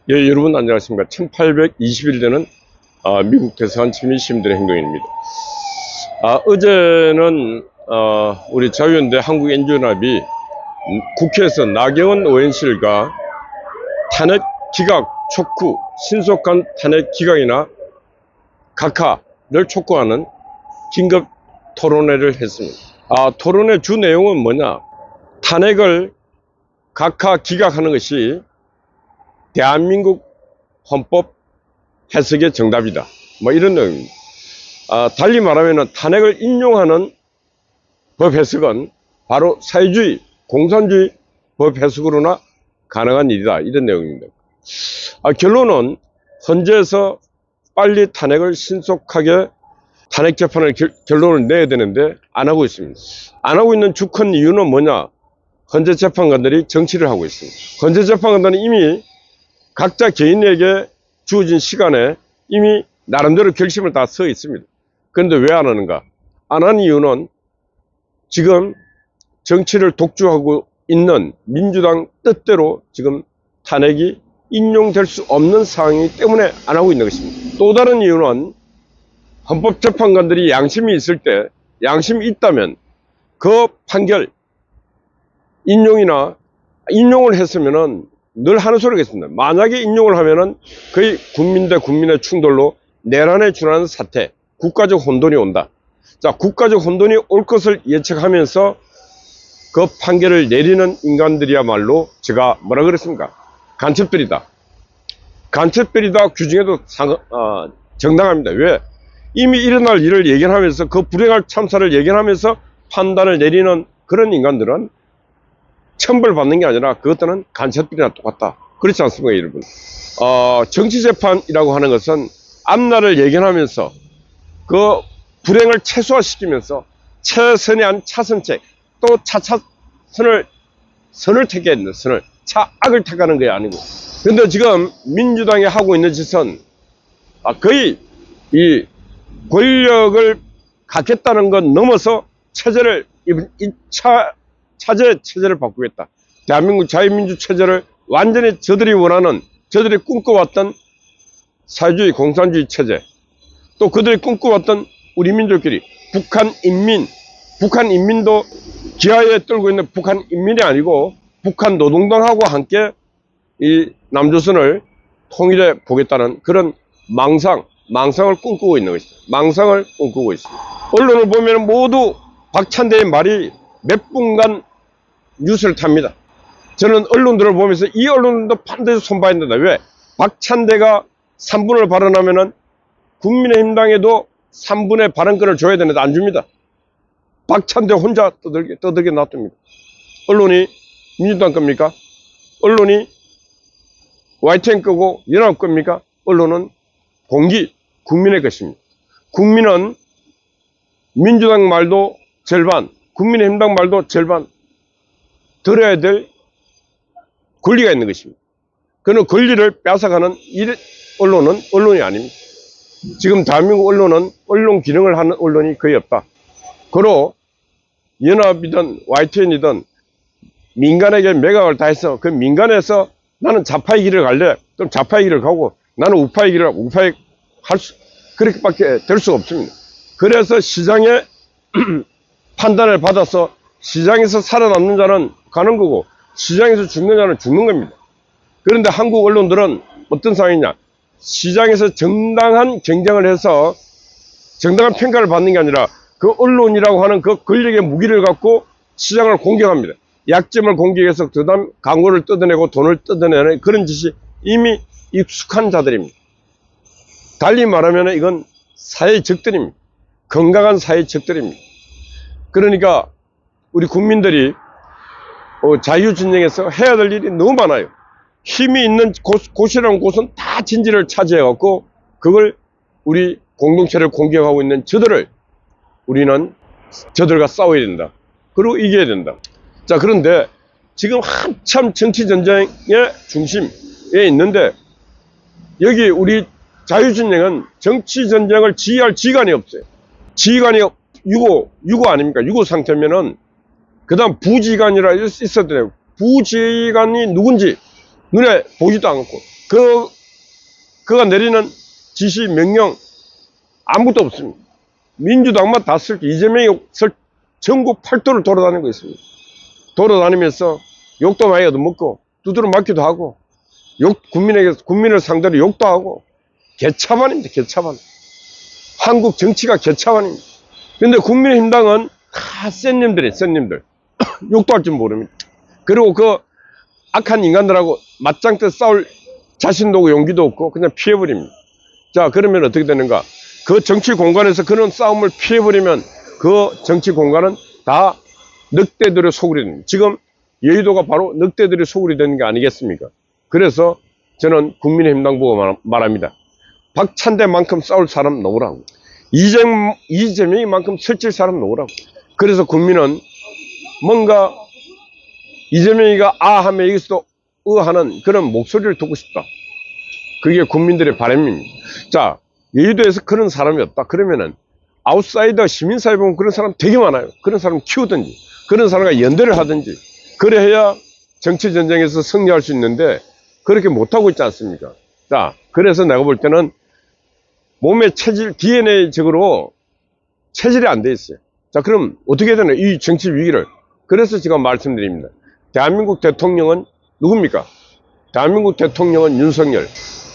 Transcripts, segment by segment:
예, 여러분 안녕하십니까. 1821 되는 미국 대사관 침입 시민들의 행동입니다. 어제는 우리 자유연대 한국NGO연합이 국회에서 나경원 의원실과 탄핵 기각 촉구, 신속한 탄핵 기각이나 각하를 촉구하는 긴급 토론회를 했습니다. 토론회 주 내용은 뭐냐? 탄핵을 각하 기각하는 것이 대한민국 헌법 해석의 정답이다. 이런 내용입니다. 달리 말하면 탄핵을 인용하는 법 해석은 바로 사회주의, 공산주의 법 해석으로나 가능한 일이다. 이런 내용입니다. 결론은 헌재에서 빨리 탄핵을 신속하게 탄핵 재판을 결론을 내야 되는데 안 하고 있습니다. 안 하고 있는 주 큰 이유는 뭐냐? 헌재 재판관들이 정치를 하고 있습니다. 헌재 재판관들은 이미 각자 개인에게 주어진 시간에 이미 나름대로 결심을 다 서 있습니다. 그런데 왜 안 하는가? 안 하는 이유는 지금 정치를 독주하고 있는 민주당 뜻대로 지금 탄핵이 인용될 수 없는 상황이기 때문에 안 하고 있는 것입니다. 또 다른 이유는 헌법재판관들이 양심이 있을 때, 양심이 있다면 그 판결 인용을 했으면은 늘 하는 소리가 있습니다. 만약에 인용을 하면은 거의 국민 대 국민의 충돌로 내란에 준하는 사태, 국가적 혼돈이 온다. 자, 국가적 혼돈이 올 것을 예측하면서 그 판결을 내리는 인간들이야말로 제가 뭐라 그랬습니까? 간첩들이다. 간첩들이다 규정해도 정당합니다. 왜? 이미 일어날 일을 예견하면서 그 불행할 참사를 예견하면서 판단을 내리는 그런 인간들은 처벌받는 게 아니라 그것들은 간첩들이나 똑같다. 그렇지 않습니까, 여러분? 정치재판이라고 하는 것은 앞날을 예견하면서 그 불행을 최소화시키면서 최선의 차선책, 또 선을 택해야 된다. 차악을 택하는 게 아니고. 그런데 지금 민주당이 하고 있는 짓은 거의 이 권력을 갖겠다는 것 넘어서 체제를 체제를 바꾸겠다. 대한민국 자유민주 체제를 완전히 저들이 원하는, 저들이 꿈꿔왔던 사회주의 공산주의 체제, 또 그들이 꿈꿔왔던 우리 민족끼리 북한 인민도 기아에 떨고 있는 북한 인민이 아니고 북한 노동당하고 함께 이 남조선을 통일해 보겠다는 그런 망상을 꿈꾸고 있는 것이죠. 망상을 꿈꾸고 있습니다. 언론을 보면 모두 박찬대의 말이 몇 분간 뉴스를 탑니다. 저는 언론들을 보면서 이 언론들도 반드시 손봐야 된다. 왜? 박찬대가 3분을 발언하면은 국민의힘당에도 3분의 발언권을 줘야 되는데 안 줍니다. 박찬대 혼자 떠들게 놔둡니다. 언론이 민주당 겁니까? 언론이 YTN 거고 연합 겁니까? 언론은 국민의 것입니다. 국민은 민주당 말도 절반, 국민의힘당 말도 절반 들어야 될 권리가 있는 것입니다. 그는 권리를 뺏어가는 언론은 언론이 아닙니다. 지금 대한민국 언론은 언론 기능을 하는 언론이 거의 없다. 그로 연합이든 YTN이든 민간에게 매각을 다 해서 그 민간에서 나는 좌파의 길을 갈래. 그럼 좌파의 길을 가고 나는 우파의 길을 가고 우파의 그렇게밖에 될 수가 없습니다. 그래서 시장의 판단을 받아서 시장에서 살아남는 자는 가는 거고 시장에서 죽는 자는 죽는 겁니다. 그런데 한국 언론들은 어떤 상황이냐? 시장에서 정당한 경쟁을 해서 정당한 평가를 받는 게 아니라 그 언론이라고 하는 그 권력의 무기를 갖고 시장을 공격합니다. 약점을 공격해서 그다음 광고를 뜯어내고 돈을 뜯어내는 그런 짓이 이미 익숙한 자들입니다. 달리 말하면 이건 사회의 적들입니다. 건강한 사회의 적들입니다. 그러니까 우리 국민들이 자유진영에서 해야 될 일이 너무 많아요. 힘이 있는 곳이라는 곳은 다 진지를 차지해갖고 그걸 우리 공동체를 공격하고 있는 우리는 저들과 싸워야 된다. 그리고 이겨야 된다. 자, 그런데 지금 한참 정치전쟁의 중심에 있는데 여기 우리 자유진영은 정치전쟁을 지휘할 지휘관이 없어요. 지휘관이 유고 아닙니까? 유고 상태면은 그 다음 부지휘관이라 있어야 돼요. 부지휘관이 누군지 눈에 보지도 않고 그가 내리는 지시, 명령, 아무것도 없습니다. 민주당만 다 쓸, 이재명이 전국 팔도를 돌아다니고 있습니다. 돌아다니면서 욕도 많이 얻어먹고, 두드러 맞기도 하고, 국민을 상대로 욕도 하고, 개차반입니다, 개차반. 한국 정치가 개차반입니다. 근데 국민의힘당은 다 센 님들. 욕도 할 줄 모릅니다. 그리고 그 악한 인간들하고 맞짱 떠 싸울 자신도 없고 용기도 없고 그냥 피해버립니다. 자, 그러면 어떻게 되는가? 그 정치 공간에서 그런 싸움을 피해버리면 그 정치 공간은 다 늑대들의 소굴이 됩니다. 지금 여의도가 바로 늑대들의 소굴이 되는 게 아니겠습니까? 그래서 저는 국민의힘당 보고 말합니다. 박찬대만큼 싸울 사람 놓으라고. 이재명이만큼 설칠 사람 놓으라고. 그래서 국민은 뭔가 이재명이가 아 하면 여기서도 하는 그런 목소리를 듣고 싶다. 그게 국민들의 바람입니다. 자, 여의도에서 그런 사람이 없다. 그러면은 아웃사이더 시민사회 보면 그런 사람 되게 많아요. 그런 사람 키우든지 그런 사람과 연대를 하든지 그래야 정치전쟁에서 승리할 수 있는데 그렇게 못하고 있지 않습니까? 자, 그래서 내가 볼 때는 몸의 체질, DNA적으로 체질이 안 돼 있어요. 자, 그럼 어떻게 해야 되나? 이 정치 위기를. 그래서 제가 말씀드립니다. 대한민국 대통령은 누굽니까? 대한민국 대통령은 윤석열.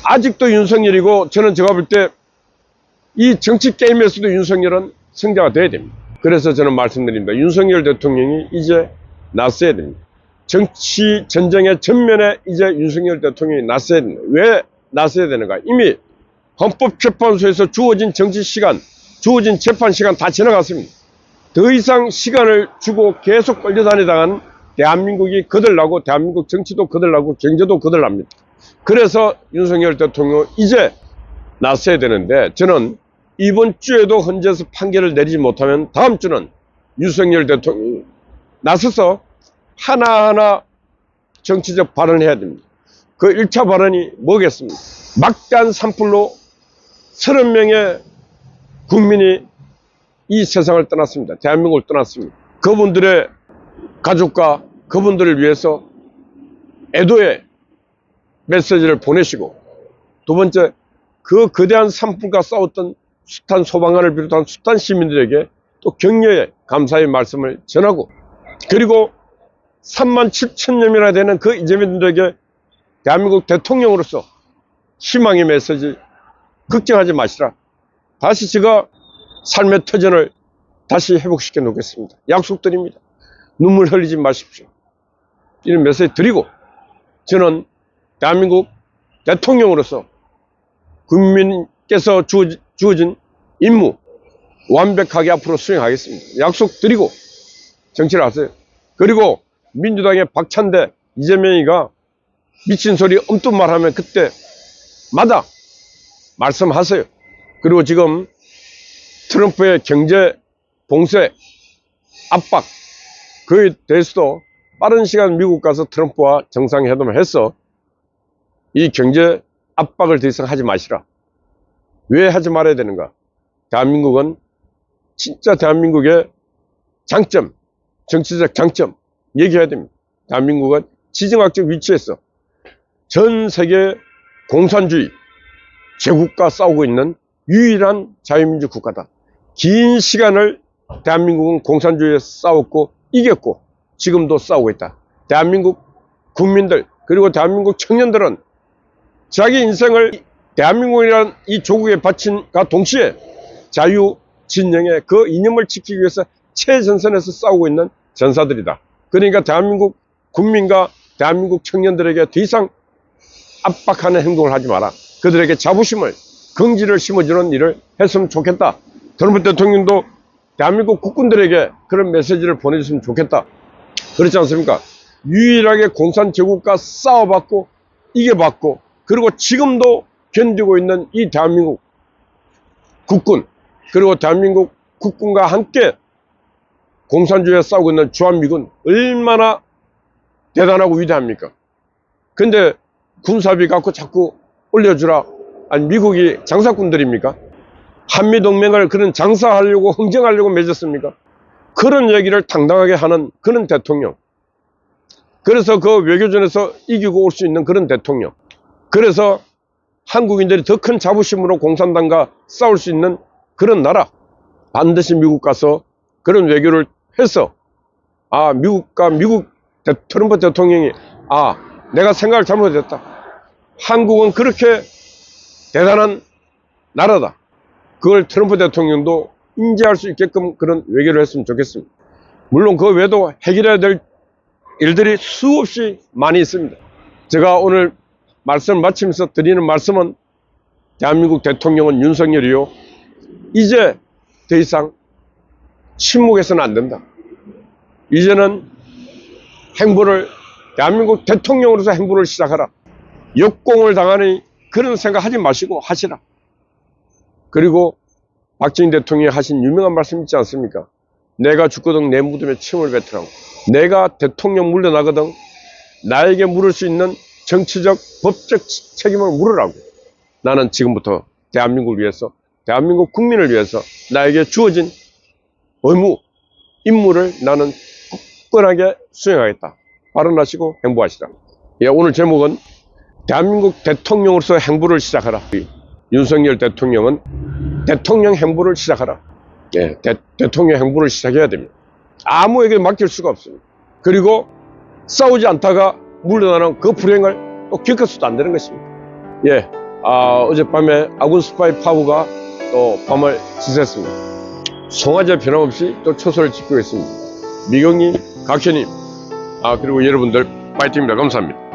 아직도 윤석열이고 저는 제가 볼 때 이 정치 게임에서도 윤석열은 승자가 돼야 됩니다. 그래서 저는 말씀드립니다. 윤석열 대통령이 이제 나서야 됩니다. 정치 전쟁의 전면에 이제 윤석열 대통령이 나서야 됩니다. 왜 나서야 되는가? 이미 헌법재판소에서 주어진 정치 시간, 주어진 재판 시간 다 지나갔습니다. 더 이상 시간을 주고 계속 끌려다니다간 대한민국이 거들나고 대한민국 정치도 거들나고 경제도 거들납니다. 그래서 윤석열 대통령 이제 나서야 되는데 저는 이번 주에도 헌재에서 판결을 내리지 못하면 다음 주는 윤석열 대통령이 나서서 하나하나 정치적 발언을 해야 됩니다. 그 1차 발언이 뭐겠습니까? 막대한 산불로 30명의 국민이 이 세상을 떠났습니다. 대한민국을 떠났습니다. 그분들의 가족과 그분들을 위해서 애도의 메시지를 보내시고 두 번째 그 거대한 산불과 싸웠던 숱한 소방관을 비롯한 숱한 시민들에게 또 격려의 감사의 말씀을 전하고 그리고 3만 7천여 명이나 되는 그 이재민들에게 대한민국 대통령으로서 희망의 메시지 걱정하지 마시라. 다시 제가 삶의 터전을 다시 회복시켜 놓겠습니다. 약속드립니다. 눈물 흘리지 마십시오. 이런 메시지 드리고 저는 대한민국 대통령으로서 국민께서 주어진 임무 완벽하게 앞으로 수행하겠습니다. 약속드리고 정치를 하세요. 그리고 민주당의 박찬대, 이재명이가 미친 소리 엉뚱 말하면 그때마다 말씀하세요. 그리고 지금 트럼프의 경제 봉쇄 압박 그에 대해서도 빠른 시간 미국 가서 트럼프와 정상회담을 해서 이 경제 압박을 더 이상 하지 마시라. 왜 하지 말아야 되는가? 대한민국은 진짜 대한민국의 장점, 정치적 장점 얘기해야 됩니다. 대한민국은 지정학적 위치에서 전 세계 공산주의 제국과 싸우고 있는 유일한 자유민주 국가다. 긴 시간을 대한민국은 공산주의에 싸웠고 이겼고 지금도 싸우고 있다. 대한민국 국민들 그리고 대한민국 청년들은 자기 인생을 대한민국이라는 이 조국에 바친과 동시에 자유 진영의 그 이념을 지키기 위해서 최전선에서 싸우고 있는 전사들이다. 그러니까 대한민국 국민과 대한민국 청년들에게 더 이상 압박하는 행동을 하지 마라. 그들에게 자부심을 긍지를 심어주는 일을 했으면 좋겠다. 트럼프 대통령도 대한민국 국군들에게 그런 메시지를 보내줬으면 좋겠다. 그렇지 않습니까? 유일하게 공산제국과 싸워봤고 이겨봤고 그리고 지금도 견디고 있는 이 대한민국 국군 그리고 대한민국 국군과 함께 공산주의에 싸우고 있는 주한미군 얼마나 대단하고 위대합니까? 근데 군사비 갖고 자꾸 올려주라. 아니 미국이 장사꾼들입니까? 한미동맹을 그런 장사하려고 흥정하려고 맺었습니까? 그런 얘기를 당당하게 하는 그런 대통령. 그래서 그 외교전에서 이기고 올 수 있는 그런 대통령. 그래서 한국인들이 더 큰 자부심으로 공산당과 싸울 수 있는 그런 나라, 반드시 미국 가서 그런 외교를 해서 미국 트럼프 대통령이 내가 생각을 잘못했다, 한국은 그렇게 대단한 나라다, 그걸 트럼프 대통령도 인지할 수 있게끔 그런 외교를 했으면 좋겠습니다. 물론 그 외에도 해결해야 될 일들이 수없이 많이 있습니다. 제가 오늘 말씀을 마치면서 드리는 말씀은, 대한민국 대통령은 윤석열이요, 이제 더 이상 침묵해서는 안 된다. 이제는 대한민국 대통령으로서 행보를 시작하라. 역공을 당하니 그런 생각 하지 마시고 하시라. 그리고 박정희 대통령이 하신 유명한 말씀 있지 않습니까? 내가 죽거든 내 무덤에 침을 뱉으라고. 내가 대통령 물러나거든 나에게 물을 수 있는 정치적, 법적 책임을 물으라고. 나는 지금부터 대한민국을 위해서, 대한민국 국민을 위해서 나에게 주어진 의무, 임무를 나는 굳건하게 수행하겠다. 발언하시고 행보하시라. 오늘 제목은 대한민국 대통령으로서 행보를 시작하라. 윤석열 대통령은 대통령 행보를 시작하라. 대통령 행보를 시작해야 됩니다. 아무에게 맡길 수가 없습니다. 그리고 싸우지 않다가 물러나는 그 불행을 또 겪어서도 안 되는 것입니다. 어젯밤에 아군 스파이 파워가 또 밤을 지샜습니다. 송화제 변함없이 또 초소를 지키고 있습니다. 미경님, 각현님, 그리고 여러분들 파이팅입니다. 감사합니다.